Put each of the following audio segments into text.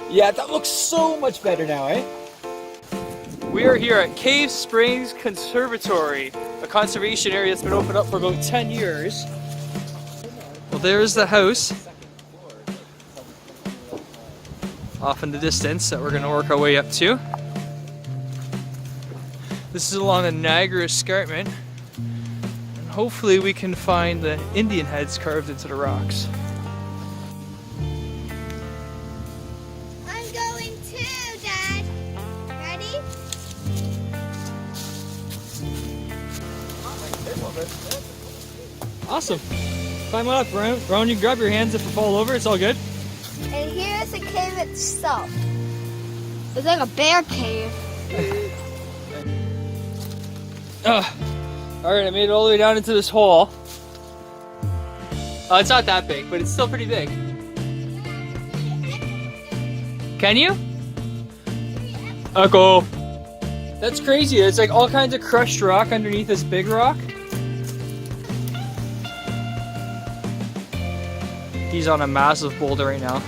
Yeah, that looks so much better now, eh? We are here at Cave Springs Conservatory, a conservation area that's been opened up for about 10 years. Well, there's the house off in the distance that we're going to work our way up to. This is along the Niagara Escarpment, and hopefully we can find the Indian heads carved into the rocks. I'm going too, Dad. Ready? Awesome. Climb on up, Rowan. You can grab your hands if you fall over. It's all good. And here's the cave itself. It's like a bear cave. Alright, I made it all the way down into this hole. It's not that big, but it's still pretty big. Can you? Echo. That's crazy. It's like all kinds of crushed rock underneath this big rock. He's on a massive boulder right now.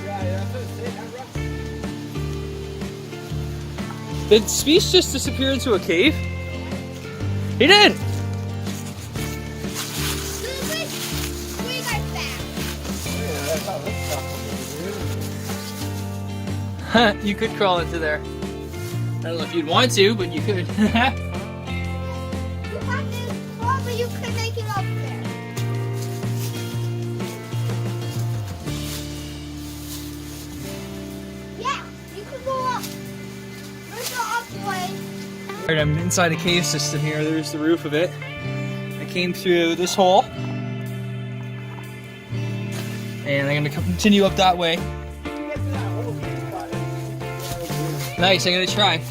Did Speech just disappear into a cave? He did! You could crawl into there. I don't know if you'd want to, but you could. You have to crawl, but you could make it up there. Yeah, you could go up. There's the up way. Alright, I'm inside a cave system here. There's the roof of it. I came through this hole. And I'm going to continue up that way. Nice, I'm going to try.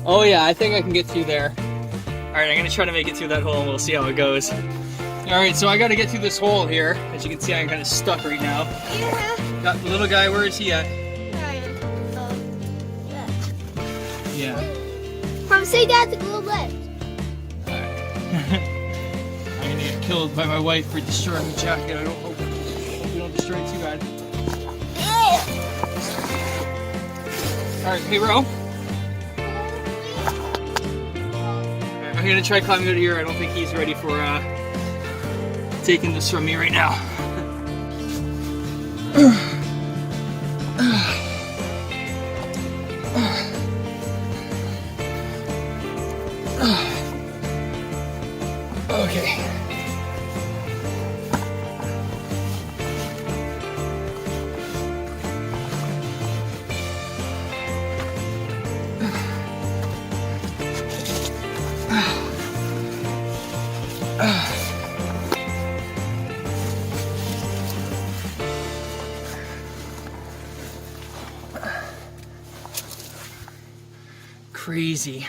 Oh yeah, I think I can get through there. Alright, I'm going to try to make it through that hole and we'll see how it goes. Alright, so I got to get through this hole here. As you can see, I'm kind of stuck right now. Yeah. Got the little guy, where is he at? Yeah. From say that to go left. I'm gonna get killed by my wife for destroying the jacket. I don't hope we don't destroy it too bad. Alright, hey Ro. I'm gonna try climbing out of here. I don't think he's ready for taking this from me right now. Okay. Crazy.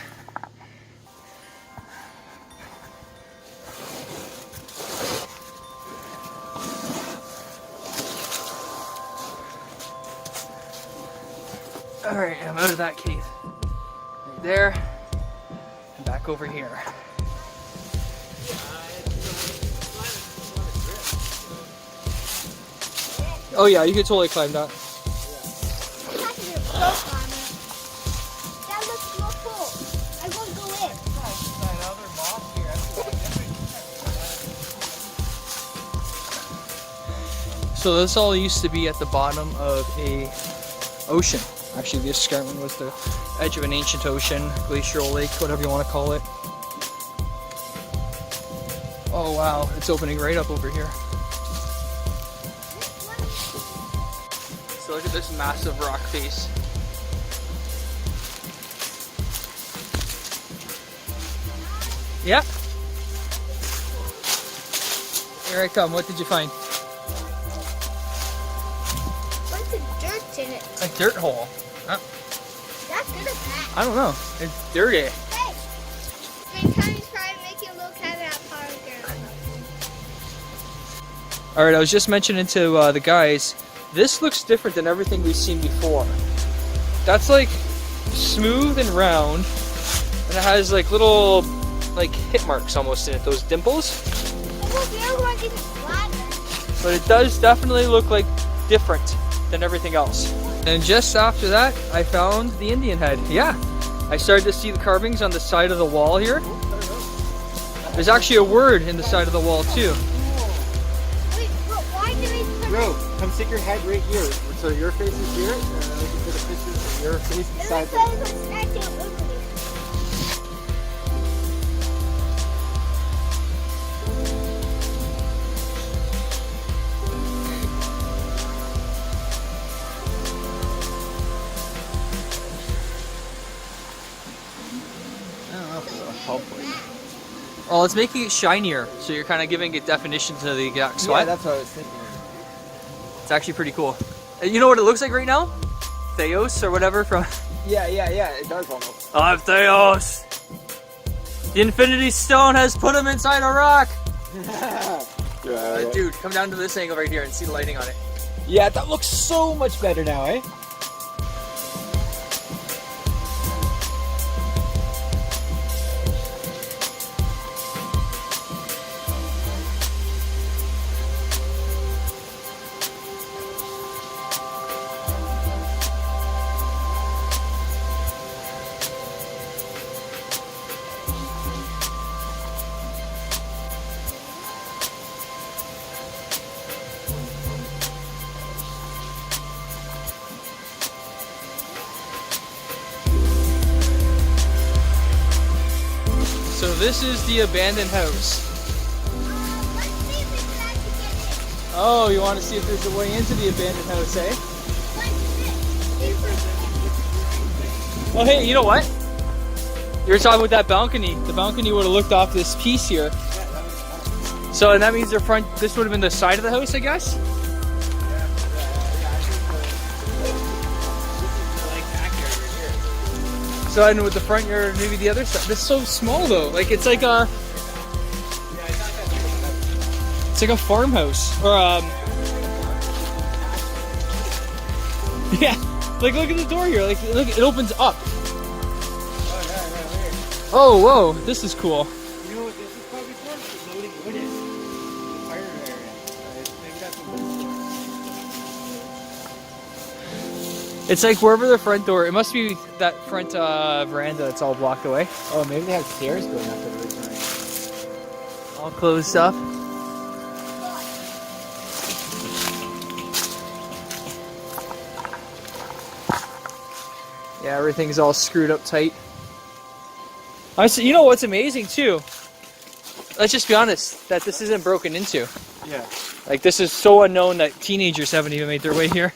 Alright, I'm out of that cave. Right there, and back over here. Oh yeah, you could totally climb that. That looks more cool. I won't go in. So this all used to be at the bottom of a ocean. Actually, the escarpment was the edge of an ancient ocean, glacial lake, whatever you want to call it. Oh wow, it's opening right up over here. So look at this massive rock face. Yeah. Here I come. What did you find? What's the dirt in it? A dirt hole. Huh? That's good as that. I don't know. It's dirty. Hey! Spring time is trying to make you a little cabin at Power Girl. Alright, I was just mentioning to the guys, this looks different than everything we've seen before. That's like smooth and round, and it has like little like hit marks almost in it, those dimples. But it does definitely look like different than everything else. And just after that, I found the Indian head. Yeah, I started to see the carvings on the side of the wall here. There's actually a word in the side of the wall too. Wait, but why do we put Bro, come stick your head right here. So your face is here, and then we can put a picture of your face it? beside It them. looks like a statue of Liberty. I don't know if it'll help for you. Well, it's making it shinier, so you're kind of giving it definition to the exact Yeah, spot. that's what I was thinking. It's actually pretty cool. You know what it looks like right now? Theos or whatever from... Yeah, it does almost. I'm Theos! The Infinity Stone has put him inside a rock! Dude, come down to this angle right here and see the lighting on it. Yeah, that looks so much better now, eh? So this is the abandoned house. Let's see if we can actually get in. Oh, you want to see if there's a way into the abandoned house, eh? Oh, hey, you know what? You were talking about that balcony. The balcony would have looked off this piece here. So, and that means their front, this would have been the side of the house, I guess? So, and with the front yard, maybe the other side. This is so small though. Like, it's like a... It's like a farmhouse. Or, yeah. Like, look at the door here. Like, look, it opens up. Oh, whoa. This is cool. You know what this is probably for? Loading wood in. The fire area. Maybe that's what It's like wherever the front door, it must be that front veranda that's all blocked away. Oh, maybe they have stairs going up there originally. All closed up. Yeah, everything's all screwed up tight. You know what's amazing too? Let's just be honest, that this isn't broken into. Yeah. Like, this is so unknown that teenagers haven't even made their way here.